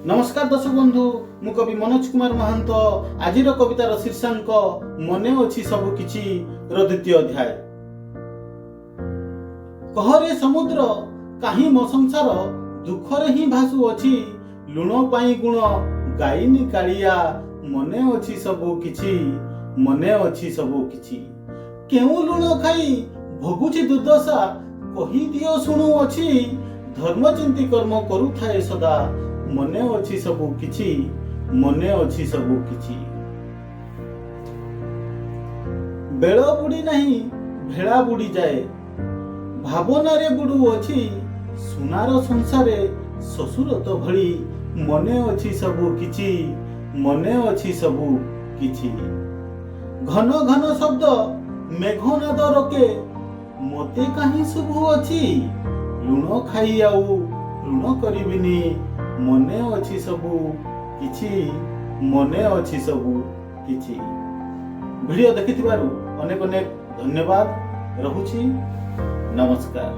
नमस्कार दर्शक बंधु मु कवि मनोज कुमार महांत आजिर कवितार शीर्षांक मने अछि सब किछि रो द्वितीय अध्याय। कहरे समुद्र काही मो संसार दुखरे ही भासु अछि लुण पाई गुण गाइनी कालिया मने अछि सब किछि मने अछि सब किछि केउ लुण खाई भोगुछि दुर्दशा कहि दियो सुनु अछि धर्म चिंती कर्म करूथाए सदा मने अछि सबु किछि मने अछि सबु किछि बेळ बुडी नाही भेळा बुडी जाए भावनारे बुडू अछि सुनार संसारे ससुरत भଳି मने अछि सबु किछि मने अछि सबु किछि घन घन शब्द मेघनाद रोके मते काहि शुभु अछि लुण खाई आउ ऋण करिबिनी मने अछि सबु किछि मने अछि सबु किछि। वीडियो देखिथिबारु अनेक अनेक धन्यवाद रहुछि। नमस्कार।